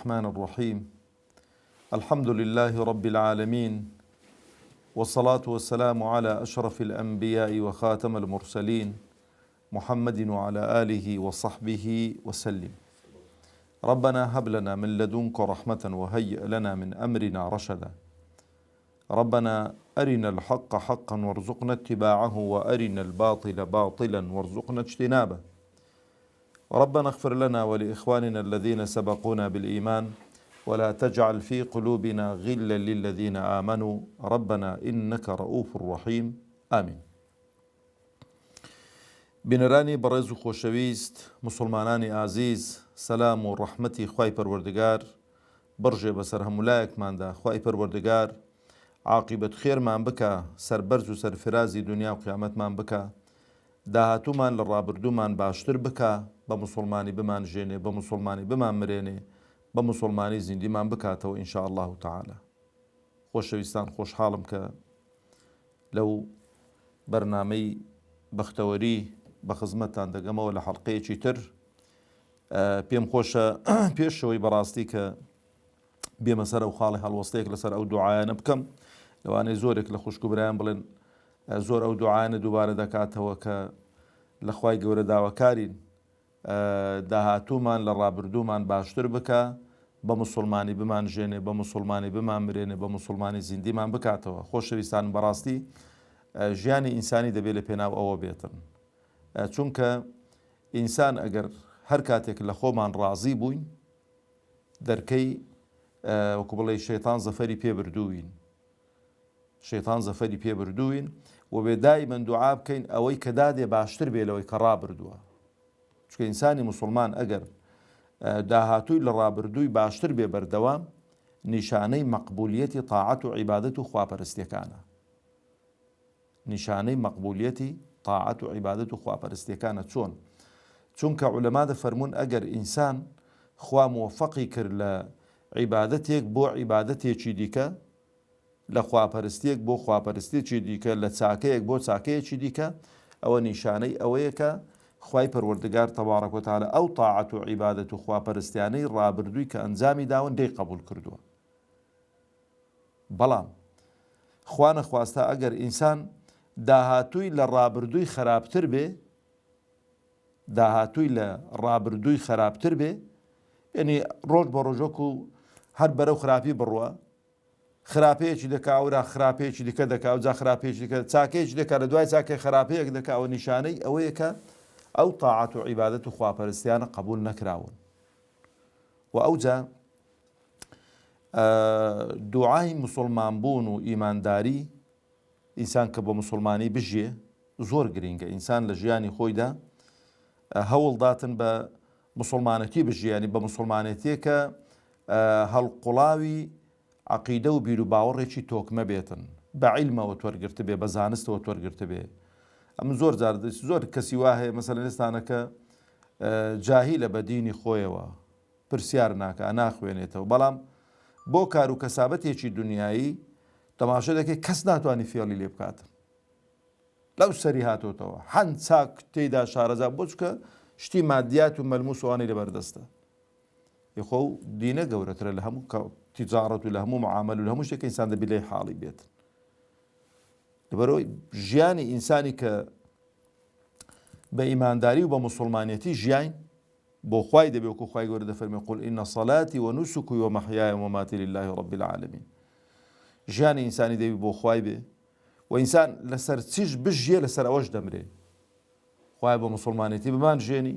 الرحمن الرحيم الحمد لله رب العالمين والصلاة والسلام على أشرف الأنبياء وخاتم المرسلين محمد وعلى آله وصحبه وسلم. ربنا هب لنا من لدنك رحمة وهيئ لنا من أمرنا رشدا. ربنا أرنا الحق حقا وارزقنا اتباعه وأرنا الباطل باطلا وارزقنا اجتنابه. ربنا اغفر لنا ولإخواننا الذين سبقونا بالإيمان ولا تجعل في قلوبنا غلا للذين آمنوا ربنا إنك رؤوف رحيم آمين. بنراني برز خوشويست مسلماناني عزيز سلام و رحمتي خواهي پروردگار برجي بسر همولايك ماندا خواهي پروردگار عاقبت خير مان بكا سر برز و سر فرازي دنيا و قيامت مان بكا داهاتو مان للرابردو مان باشتر بكا بمسلماني بمان جيني بمسلماني بمان مريني بمسلماني زندي مان بكاتو إن شاء الله تعالى. خوشويستان خوش حالم كا لو برنامي بختوري بخزمتان دقمه ولا حلقه چی تر پێم خۆشە پێشەوەی بەڕاستی کە بێمە سەر ئەو خاڵی هەڵوەستەیەک لەسەر ئەو دوعایانە بکەم لەوانەیە زۆرێک لە خوشک و برایان بڵێن زۆر ئەو دوعایانە دووبارە دەکاتەوە کە لە خوای گەورە داواکارین داهاتوومان لە ڕابردوومان باشتر بکە بە مسلمانی بمان ژێنێ بە مسلمانی بمان مرێنێ بە مسلمانی زیندیمان بکاتەوە. خۆشەویستان بەڕاستی ژیانی ئینسانی دەبێت لە پێناو ئەوە بێتن چونکە ئینسان ئەگەر هەر کاتێک لە خۆمان ڕازی بووین دەرکەی وەکو بڵێ شەیتان زەفەری پێبردووین شەیتان زەفەری پێبردووین و بێدای من دوعا بکەین ئەوەی کە دادێ باشتر بێ لەوەی کە ڕابردووە چونکە ئینسانی مسلمان ئەگەر داهاتووی لە ڕابردووی باشتر بێ بەردەوام نیشانەی مەقبولیەتی تاعەت و عیبادەت و خواپەرستیەکانە نیشانەی مەقبولیەتی تاعەت و عیبادەت و خواپەرستیەکانە چۆن چونکە عولەما دەفەرمون ئەگەر ئینسان خوا موفەقی کرد لە عیبادەتێک بۆ عیبادەتێکی دیکە لە خواپەرستیەک بۆ خواپەرستیەکی دیکە لە چاکەیەک بۆ چاکەیەکی دیکە ئەوە نیشانەی ئەوەیە کە خوای پەروەردگار تەبارەک و تەعالە ئەو تاعەت و عیبادەت و خواپەرستیانەی ڕابردووی کە ئەنجامی داون دەی قبول کردووە. بەڵام خوا نەخواستا ئەگەر ئینسان داهاتووی لە ڕابردووی خراپتر بێ داهاتووی لە ڕابردووی خراپتر بێ یعنی ڕۆژ بە ڕۆژۆک و هەر بەرەو خراپی بڕوە خراپەیەکی دەکا وەرا خراپەیەکی دیکە دەکا و جا خراپەیەکی دیکە چاکەیەکی دەکا لە دوای چاکەی خراپەیەک دەکا و نیشانەی ئەوەیە کە ئەو تاعەت و عیبادەت و خواپەرستیانە قبول نەکراون. و ئەوجا دوعای مسلمان بوون و ئیمانداری ئینسان کە بە مسلمانی بژێ زۆر گرینگە. ئینسان لە ژیانی خۆیدا هەوڵداتن بە مسلمانەتی بژیانی بە مسلمانەتیە کە هەڵقوڵاوی عەقیدە و بیر و باوەڕێکی تۆکمە بێتن بە عیلمەوە تۆرگرتە بێ بە زانستەوە تۆرگرتە بێ. ئەم زۆر جار زۆر کەسی وا هەیە مەسەلەن ئێستانەکە جاهیلە بە دینی خۆیەوە پرسیار ناکە ناخوێنێتەوە بەڵام بۆ کار و کەسابەتێکی دنیایی تەماشا دەکەی کەس ناتوانانی فێڵی لێ بکاتن لەو سەری هاتۆتەوە هەند چاک تێیدا شارەزا بۆ چکە شتی مادیات و مەلموس وانەی لەبەردەستە. یخۆ و دینە گەورەترە لە هەموو تیجارەت و لە هەموو معامەل و لە هەموو شتێک ئینسان دەبێت لێی حاڵی بێت. لەبەرەوەی ژیانی ئینسانی کە بە ئیمانداری و بە مسلمانەتی ژیاین بۆ خوای دەبێت وەکو خوای گەورە دەفەرمێ قل ئین صەلاتی وەنوسوکی ومەحیای ومەماتی لله رب العالمین. ژیانی ئینسانی دەبێت بۆ خوای بێ و ئینسان لەسەر چیش بژێ لەسەر ئەوەش دەمرێ. خوای بە مسلمانەتی بمان ژێنی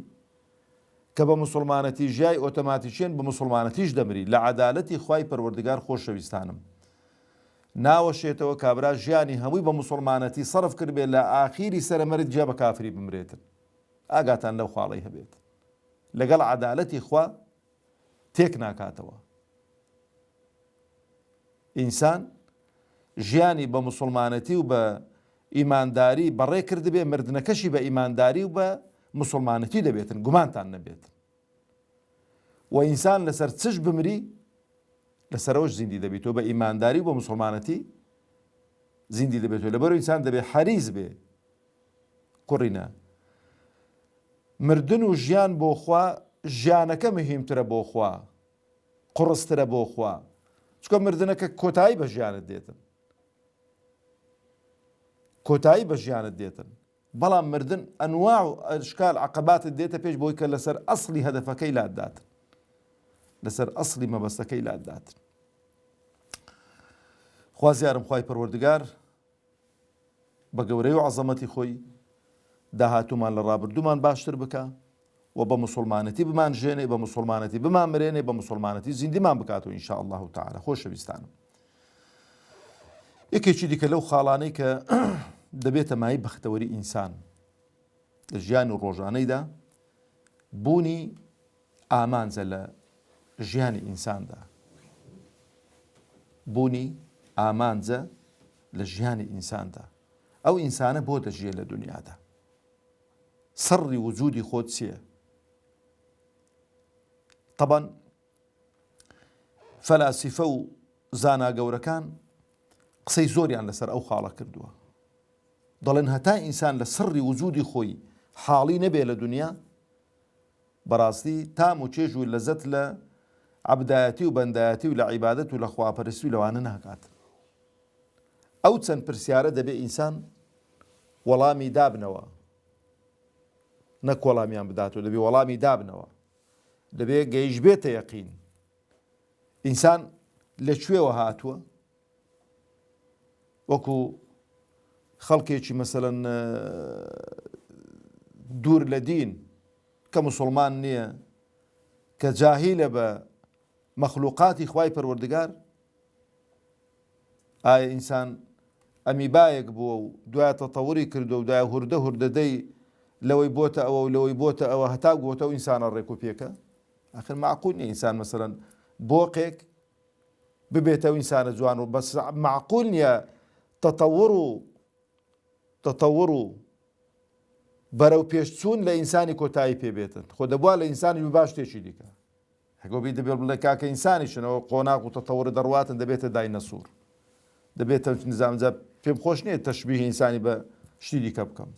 کە بە مسلمانەتی ژیای ئۆتۆماتیکیان بە مسلمانەتیش دەمری لە عەدالەتی خوای پەروەردگار. خۆشەویستانم ناوەشێتەوە کابرا ژیانی هەمووی بە مسلمانەتی سەرف کرد بێت لە ئاخیری سەرمەرگ جیا بە کافری بمرێتن. ئاگاتان لەو خاڵەی هەبێت لەگەڵ عەدالەتی خوا تێک ناکاتەوە. ئینسان ژیانی بە مسلمانەتی و بە ئیمانداری بەڕێ کرد بێ مردنەکەشی بە ئیمانداری و بە مسلمانەتی دەبێتن گومانتان نەبێتن. و ئینسان لەسەر چش بمری لەسەرەوەش زیندی دەبێتەوە بە ئیمانداری و بە مسلمانەتی زیندی دەبێتەوە. لەبەرەوەی ئینسان دەبێت حەریز بێ کوڕینە مردن و ژیان بۆ خوا ژیانەکە مهمترە بۆ خوا قڕسترە بۆ خوا چکە مردنەکە کۆتایی بە ژیانت دێتن کۆتایی بە ژیانت دێتن بەڵام مردن ئەنواع و ئەشکال عەقەباتت دێتە پێش بۆی کە لەسەر ئەسڵی هەدەفەکەی لاتداتن لەسەر ئەسڵی مەبەستەکەی لاتداتن خوازیارم خوای پەروەردگار بە گەورەی و عەزەمەتی خۆی داهاتوومان لە ڕابردوومان باشتر بکە و بە موسڵمانەتی بمان ژێنێ بە موسڵمانەتی بمان مرێنێ بە موسڵمانەتی زیندیمان بکاتەوە ئینشاء الله تعالى خۆشەویستانم یەکێکی دیکە لەو خاڵانەی کە دەبێتە مای بەختەوەری ئینسان لە ژیانی ڕۆژانەیدا بوونی ئامانجە لە ژیانی ئینساندا بوونی ئامانجە لە ژیانی ئینساندا ئەو ئینسانە بۆ دەژیە لە دنیادا سەڕی وجودی خۆت چییە طبعا فەلاسیفە و زاناگەورەکان قسەی زۆریان لەسەر ئەو خاڵە کردووە دەڵێن هەتا ئینسان لە سەڕی وجودی خۆی حاڵی نەبێ لە دنیا بەڕاستی تام و چێژ و لەزەت لە عەبدایەتی و بەندایەتی و لە عیبادەت و لە خواپەرستی و لەوانە ناکات ئەو چەند پرسیارە دەبێ ئینسان وەڵامی دابنەوە نەک وەڵامیان بداتەوە دەبێ وەڵامی دابنەوە دەبێ گەیشت بێتە یەقین ئینسان لەکوێوە هاتووە وەکو خەڵکێکی مەسەلەن دوور لە دین کە موسڵمان نییە کە جاهیلە بە مەخلوقاتی خوای پەروەردگار ئایا ئینسان ئەمیبایەک بووە و دوای تەتەووری کردو و دوای هوردە هوردەدەی لەوەی بۆتە ئەوە و لەوەی بۆتە ئەوە هەتا گۆتە و ئینسانە ڕێک و پێکە ئاخر معقول نییە ئینسان مەسەلەن بۆقێک ببێتە و ئینسانە جوان و بەس معقول نییە تەتەوور و بەرەو پێشچوون لە ئینسانی کۆتایی پێبێتن خۆ دەبوا لە ئینسانی باش شتێکی دیکە هەگۆبی دەبێت بڵێ کاکە ئینسانیشنەوە قۆناق و تەتەوور دەڕواتن دەبێتە داینەسوور دەبێتە نزامجا پێم خۆش نییە تەشبیه ئینسانی بە شتی دیکە بکەم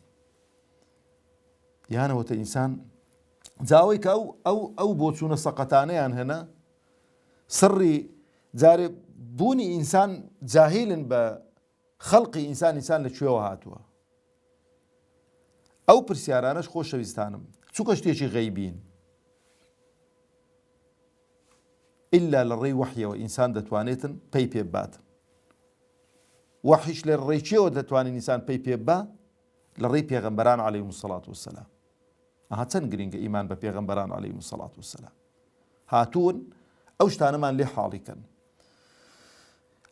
یانەوەتە ئینسان جاوەی کە ئەو بۆ چوونە سەقەتانەیان هەنا سڕی جارێ بوونی ئینسان جاهیلن بە خەڵقی ئینسان لەکوێوە هاتووە ئەو پرسیارانەش خۆشەویستانم چووکە شتێکی غەیبین ئللا لە ڕێی وەحیەوە ئینسان دەتوانێتن پێی پێ بباتن وەحیش لە ڕێکیەوە دەتوانێت ئینسان پێی پێ ببا لە ڕێی پێغەمبەران عەلەیهیمو السەڵات وەسسەلام ئەها چەند گرینگە ئیمان بە پێغەمبەران عەلەیهیمو السەڵات وەسسەلام هاتوون ئەو شتانەمان لێ حاڵیکەن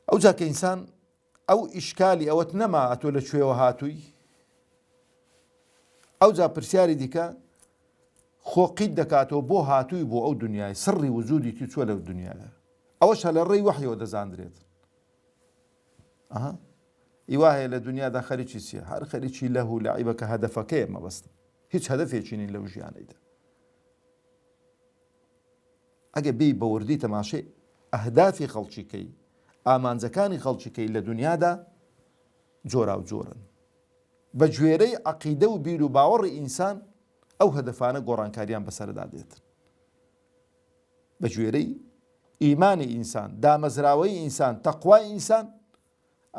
ئەو جا کە ئینسان ئەو ئیشکالی ئەوەت نەما ئەتۆ لەکوێوە هاتووی ئەو جا پرسیاری دیکە خۆقیت دەکاتەوە بۆ هاتووی بۆ ئەو دنیای سڕی وجودی تی چووە لەو دنیاە ئەوەش لە ڕێی وەحیەوە دەزاندرێت ئیوا هەیە لە دنیادا خەریکی چییە هەر خەریکی لەه و لەعیبە کە هەدەفەکەیە مەبەستە هیچ هەدەفێکی نین لەو ژیانەیدا ئەگە بێی بە وردی تەماشای ئەهدافی خەڵکیکەی ئامانجەکانی خەڵکیکەی لە دنیادا جۆرا و جۆرن بە گوێرەی عەقیدە و بیر و باوەڕی ئینسان ئەو هەدەفانە گۆڕانکاریان بەسەردا دێت بە گوێرەی ئیمانی ئینسان دامەزراوەی ئینسان تەقوای ئینسان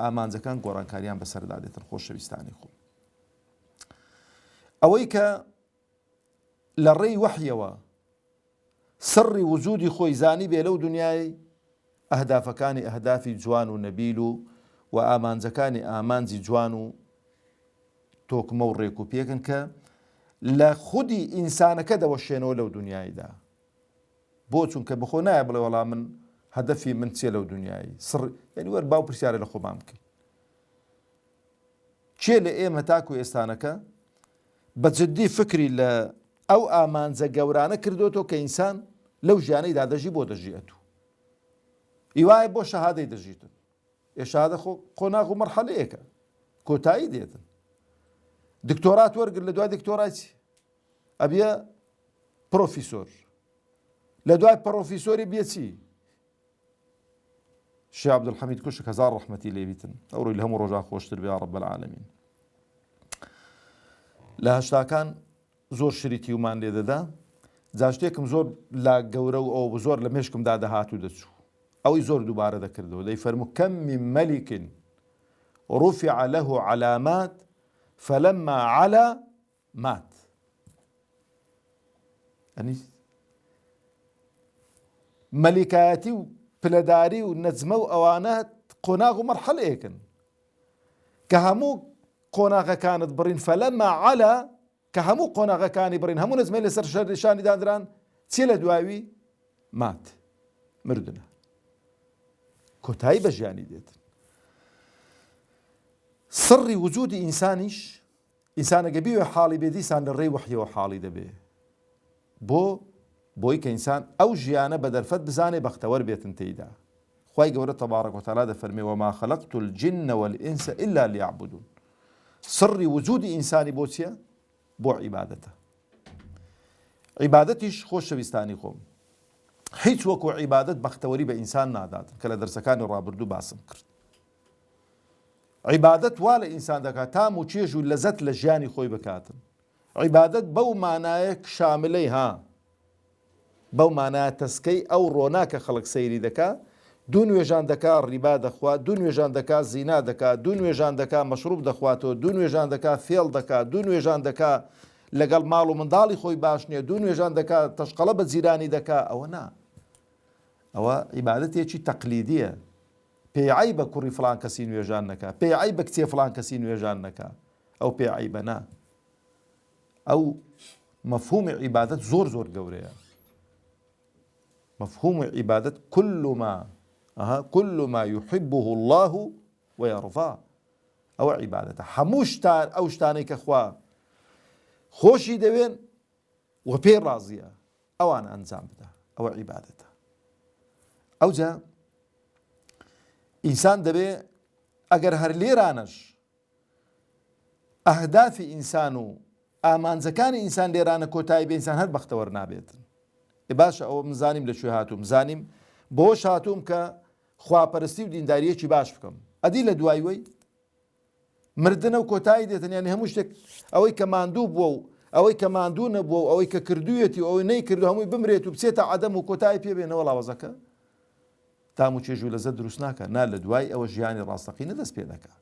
ئامانجەکان گۆڕانکاریان بەسەردا دێتن خۆشەویستانی خۆ ئەوەی کە لە ڕێی وەحیەوە سڕی وجودی خۆی زانی بێ لەو دنیای ئەهدافەکانی ئەهدافی جوان و نەبیل و ئامانجەکانی ئامانجی جوان و تۆکمە و ڕێک و پێکن کە لە خودی ئینسانەکە دەوەشێنەوە لەو دنیایدا بۆ چونکە بخۆ نایە بڵێ وەڵام من هەدەفی من چیە لەو دنیایی سڕ یعنی وەر باو پرسیارە لە خۆمان بکەین چێ لە ئێمە تاکو ئێستانەکە بە جددی فکری لە ئەو ئامانجە گەورانە کردوتەوە کە ئینسان لەو ژیانەیدا دەژی بۆ دەژیەتەوە ئیوایە بۆ شەهادەی دەژیتن شەهادە قۆناغ و مەرحەلەیەکە کۆتایی دێتن دکتۆرات وەرگر لە دوای دکتۆراتی ئەبیە پرۆفیسۆر لە دوای پرۆفیسۆری بێچی شێخ عەبدولحەمید کوشک هەزار ڕەحمەتی لێبیتن ئەوڕۆی لە هەموو ڕۆژان خۆشتر بێ یا ڕەب العالەمین لە هەشتاکان زۆر شریتی ومان لێ دەدا جا شتێکم زۆر لا گەورە و ئەو زۆر لە مێشکمدا دەهات و دەچوو ئەوەی زۆر دووبارە دەکردەوە دەیفەرموو کەم من مەلیک رفع له علامات فلما علا مات. ئەنی مەلیکایەتی و پلەداری و نەجمە و ئەوانە قۆناغ و مەرحەلەیەکن کە هەموو قۆناغەکانت بڕین فەلەما علا کە هەموو قۆناغەکانی بڕین هەموو نەجمەی لەسەر شانی دانران چێ لە دوایوی مات مردنە کۆتایی بە ژیانی دێتن. سڕی وجودی ئینسانیش ئینسانەگە بیوێ حاڵی بێ دیسان لە ڕێی وحیەوە حاڵی دەبێ بۆی کە ئینسان ئەو ژیانە بە دەرفەت بزانێ بەختەوەر بێتن تێیدا. خوای گەورە تەبارەک وتەعالا دەفەرمێ وما خەلەقت الجن والئینس إلا ليعبدون. سڕی وجودی ئینسانی بۆ چییە؟ بۆ عیبادەتە. عیبادەتیش خۆشەویستانی خۆم هیچ وەکو عیبادەت بەختەوەری بە ئینسان ناداتن کە لە دەرسەکانی ڕابردوو باسم کرد. عیبادەت وا لە ئینسان دەکات تام و چێژ و لەزەت لە ژیانی خۆی بکاتن. عیبادەت بەو مانایە شاملەی بەو مانایە تەسکەی ئەو ڕۆناکە خەڵک سەیری دەکا دوو نوێژان دەکا ڕیبا دەخوات دوو نوێژان دەکا زینا دەکات دوو نوێژان دەکا مەشروب دەخواتەوە دوو نوێژان دەکا فێڵ دەکات دوو نوێژان دەکا لەگەڵ ماڵ و منداڵی خۆی باش نییە دوو نوێژان دەکا تەشقەڵە بە جیرانی دەکا ئەوە نا ئەوە عیبادەتێکی تەقلیدیە پێی عەیبە کوڕی فڵان کەسی نوێژان نەکا پێی عەیبە کچێ فڵان کەسی نوێژان نەکا ئەو پێی عەیبە نا ئەو مەفهومی عیبادەت زۆر زۆر گەورەیە. مفهوم عبادة كل ما يحبه الله ويرضاه أو عبادته حموشتان أو شتاني كخوا خوشي دوين وبير راضية أو أنا أنزام بدا أو عبادته أو جا إنسان دبي أجر هر ليرانش أهداف إنسانو ئامان زەکانی ئینسان لێرانە کۆتایی بە ئینسان هەر بەختەوەر نابێتن. باشە ئەوە مزانیم لەکوێ هاتووم زانیم بۆش هاتووم کە خواپەرستی و دینداریەکی باش بکەم ئەدی لە دوایوەی مردنە و کۆتایی دێتن یانی هەموو شتێک ئەوەی کە ماندوو بووە و ئەوەی کە ماندوو نەبووە و ئەوەی کە کردوویەتی و ئەوەی نەیکردو هەمووی بمرێت و بچێتە عەدەم و کۆتایی پێبێنەوە لاوەزەکە تام و چێژ و لەزەت دروست ناکە نا لە دوای ئەوە ژیانی ڕاستەقینە دەست پێ دەکا.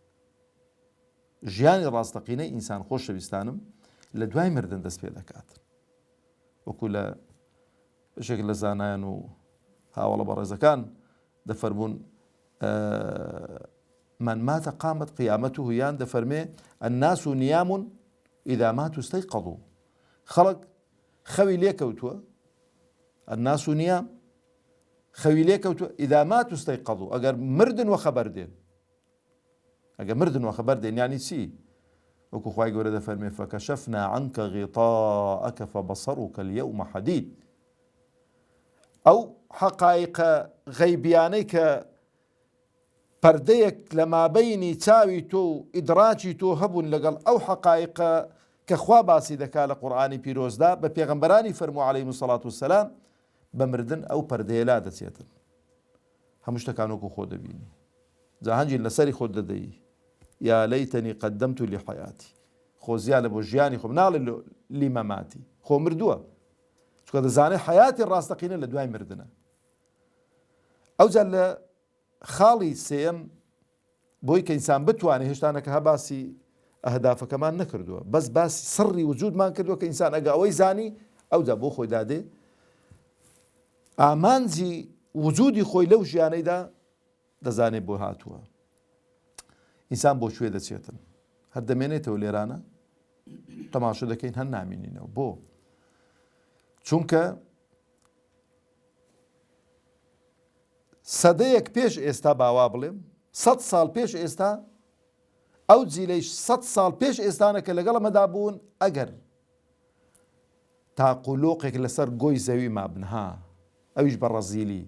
ژیانی ڕاستەقینەی ئینسان خۆشەویستانم لە دوای مردن دەست پێ دەکات وەکو لە بەشێک لە زانایان و هاوڵە بەڕێزەکان دەفەرمون من مات قامت قیامته یان دەفەرمێ الناس نيام إذا ماتوا استيقظوا خەڵک خەوی لێکەوتووە الناس نيام خەوی لێکەوتووە إذا ماتوا استيقظوا ئەگەر مردن و خەبەر دێن ئەگەر مردن و خەبەر دێن یانی چی وەکو خوای گەورە دەفەرمێ فكشفنا عنك غطاءك فبصرك اليوم حديد ئەو حەقایقە غەیبیانەی کە پەردەیەک لە مابەینی چاوی تۆ و ئیدراکی تۆ هەبوون لەگەڵ ئەو حەقایقە کە خوا باسی دەکات لە قورئانی پیرۆزدا بە پێغەمبەرانی فەرموو عەلەیهیمو سەڵات وسەلام بە مردن ئەو پەردەیە لا دەچێتن هەموو شتەکان وەکو خۆ دەبینی جا هەنجین لەسەری خۆت دەدەی یا لەیتەنی قەدەمت لحەیاتی خۆ زیادە بۆ ژیانی خۆم ناڵێ لیمەماتی خۆ مردووە چکە دەزانێت حیاتی ڕاستەقینە لە دوای مردنە. ئەوجا لە خاڵی سێم بۆی کە ئینسان بتوانێت هێشتانەکە هەباسی ئەهدافەکەمان نەکردووە بەس باسی سڕی وجودمان کردووە کە ئینسان ئەگە ئەوەی زانی ئەوجا بۆ خۆی دادێ ئامانجی وجودی خۆی لەو ژیانەیدا دەزانێت بۆ هاتووە. ئینسان بۆ کوێ دەچێتن هەر دەمێنێتەوە لێرانە تەماشا دەکەین هەر نامینینەوە بۆ چونکە سەدەیەک پێش ئێستا باوا بڵێم 100 ساڵ پێش ئێستا ئەو جیلەی 100 ساڵ پێش ئێستانە کە لەگەڵ ئەمەدا بوون ئەگەر تاقولۆقێک لەسەر گۆی زەوی مابنها ئەویش بە ڕەزیلی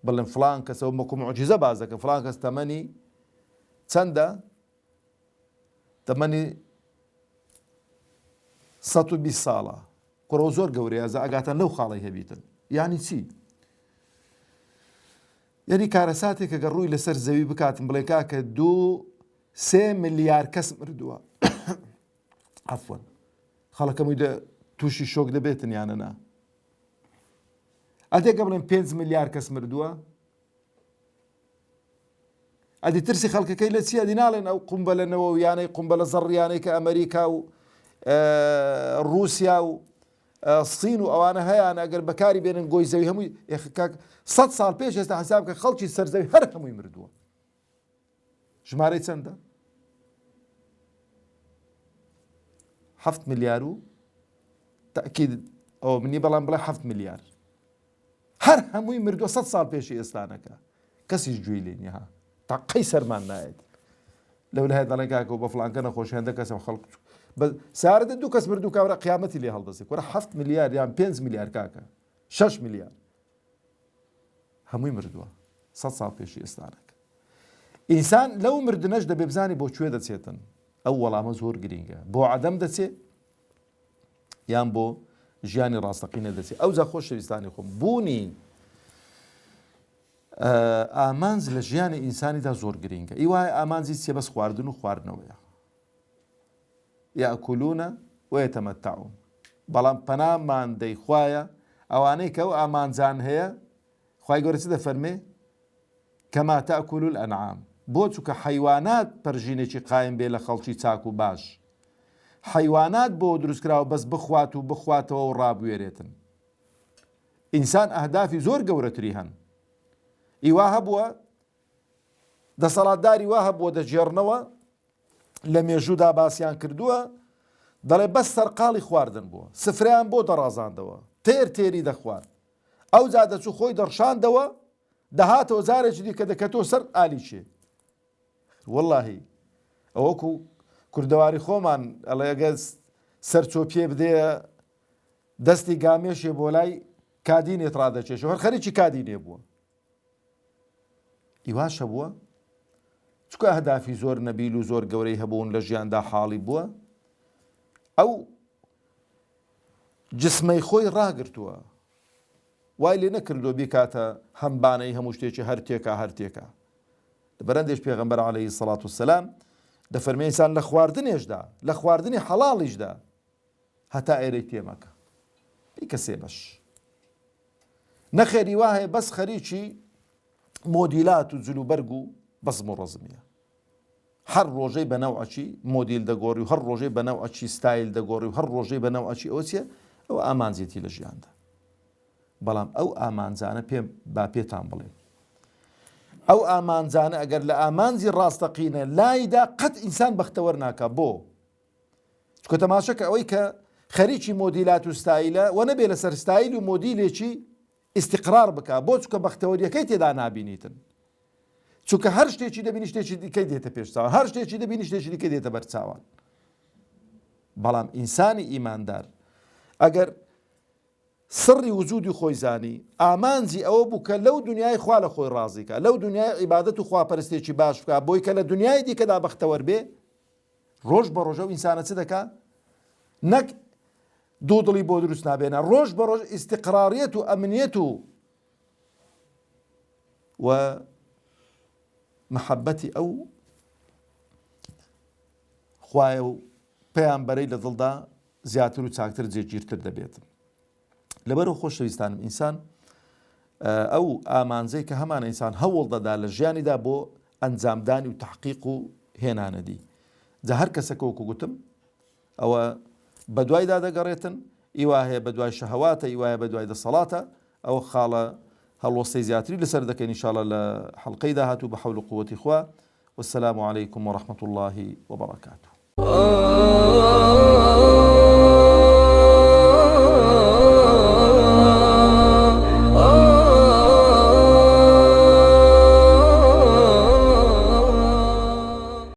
بڵێن فڵان کەسەوە مەکو موعجیزە باز دەکەن فڵان کەس تەمەنی چەندە تەمەنی 120 ساڵە کوڕە زۆر گەورەیە زە ئەگاتە لەو خاڵی هەبیتن یانی چی یعنی کارەساتێک کە ڕووی لەسەر زەوی بکاتن بڵێ کاکە 2-3 ملیار کەس مردووە عەفوەن خەڵەکەمووی تووشی شۆک دەبێتن یانە نا ئەدێ بڵێن 5 میلیارد کەس مردووە، ئەدی ترسی خەڵکەکەی لە چیە؟ دی ناڵێن ئەو قومبەلەنەوە و یانەی قومبەلە زەڕیانەی کە ئەمریکا و رووسیا و سین و ئەوانە هەیەیان ئەگەر بەکاری بێنن گۆی زەوی هەمووی 100 ساڵ پێش ئێستا حساب کە خەڵکی سەرزەوی هەر هەمووی مردووە. ژمارەی چەندە؟ 7 میلیار و تأکید ئەو منی بەڵام بڵێ 7 میلیار هەر هەمووی مردووە 100 ساڵ پێشی ئێستانەکە، کەسیش گوێی لێ نییە، تاقەی سەرمان نایێت. لەو لە هەیە دەڵێن کاکە بە فڵانکە نەخۆش هێندە کەسم خەڵک سارەدە 2 کەس مردوو کاورە قیامەتی لێ هەڵدەسێت. وەرە 7 میلیار یان 5 میلیار کاکە 6 میلیار هەمووی مردووە 100 ساڵ پێشی ئێستانەکە. ئینسان لەو مردنەش دەبێ بزانی بۆ کوێ دەچێتن. ئەو وەڵامە زۆر گرینگە، بۆ عەدەم دەچێت یان بۆ ژیانی ڕاستەقینە دەچێت. ئەو جا خۆشەویستانی خۆم بوونی ئامانج لە ژیانی ئینسانیدا زۆر گرینگە. ئی وایە ئامانجی چێ بەس خواردن و خواردنەوەیە. یاکولونە وەیەتەمەتەعون، بەڵام پەنامان دەیخوایە ئەوانەی کە ئەو ئامانجان هەیە خوای گەورە چ دەفەرمێ؟ کەما تەأکول الئەنعام، بۆ چووکە حەیوانات پەرژینێکی قایم بێ لە خەڵکی چاک و باش. حەیوانات بۆ دروستکراوە بەس بخوات و بخواتەوە و ڕابوێرێتن. ئینسان ئەهدافی زۆر گەورەتری هەن. ئیوا هەبووە دەسەڵاتداری وا هەبووە دەجێڕنەوە لە مێژوودا باسییان کردووە، دەڵێ بەس سەرقاڵی خواردن بووە، سفرەیان بۆ دەڕازاندەوە، تێری دەخوارد. ئەو جا دەچوو خۆی دەڕشاندەوە، دەهاتەوە جارێکی دی کە دەکەتەوە سەر ئالیچێ. وەڵڵاهی ئەوەکو کوردەواری خۆمان ئەڵێ ئەگە سەرچۆ پێ بدێ دەستی گامێشێ بۆ لای کادینێت ڕادەچێشەوە، هەر خەریکی کادینێ بووە. ئیواشە بووە چکە هەدافی زۆر نەبیل و زۆر گەورەی هەبوون لە ژیاندا حاڵی بووە، ئەو جسمەی خۆی ڕاگرتووە، وای لێ نەکردو بیکاتە هەمبانەی هەموو شتێکی هەر تێکە. بەرەندێش پێغەمبەر عەلەیهی سەڵات وسەلام دەفەرمێ ئینسان لە خواردنێشدا، لە خواردنی حەڵاڵیشدا هەتا ئێرەی تێمەکە بیکە سێ بەش. نەخێری وایە بەس خەریکی مۆدیلات و جلوبەرگ و بەزم و ڕەزمیە. هەر ڕۆژەی بەنەوعەکی مۆدیل دەگۆڕی و هەر ڕۆژەی بەنەوعەکی ستایل دەگۆڕی و هەر ڕۆژەی بەنەوعەکی ئەوە چیە؟ ئەو ئامانجێتی لە ژیاندا. بەڵام ئەو ئامانجانە با پێتان بڵێن، ئەو ئامانجانە ئەگەر لە ئامانجی ڕاستەقینە لایدا قەت ئینسان بەختەوەر ناکە. بۆ چکە تەماشەکە ئەوەی کە خەریکی مۆدیلات و ستایلە و نەبێ لەسەر ستایل و مۆدیلێکی ئیستیقرار بکە، بۆ چکە بەختەوەریەکەی تێدا نابینیتن. چونکە هەر شتێکی دەبینی شتێکی دیکەی دێتە پێش چاوان، هەر شتێکی دەبینی شتێکی دیکەی دێتە بەر چاوان. بەڵام ئینسانی ئیماندار ئەگەر سڕی وجودی خۆی زانی، ئامانجی ئەوە بوو کە لەو دنیای خوا لە خۆی ڕازیکە، لەو دنیای عیبادەت و خواپەرستێکی باش بکە، بۆی کە لە دنیای دیکەدا بەختەوەر بێ، ڕۆژ بە ڕۆژە و ئینسانە چ دەکا؟ نەک دوو دڵی بۆ دروست نابێنە، ڕۆژ بە ڕۆژ ئیستیقراریەت و ئەمنیەت و محەبەتی ئەو خوایە و پەیامبەرەی لە دڵدا زیاتر و چاکتر جێگیرتر دەبێت. لەبەرەوە خۆشەویستانم ئینسان ئەو ئامانجەی کە هەمان ئینسان هەوڵ دەدا لە ژیانیدا بۆ ئەنجامدانی و تحقیق و هێنانەدی، جا هەر کەسەکە وەکو گوتم ئەوە بە دوایدا دەگەڕێتن، ئیوا هەیە بە دوای شەهەواتە، ئیوایە بە دوای دەسەڵاتە. ئەوە خاڵە هەڵوەستەی زیاتری لەسەر دەکەین ئینشاءڵڵا لە حەڵقەی داهاتوو بە حەول و قووەتی خوا. والسلام عليكم ورحمة الله وبركاته.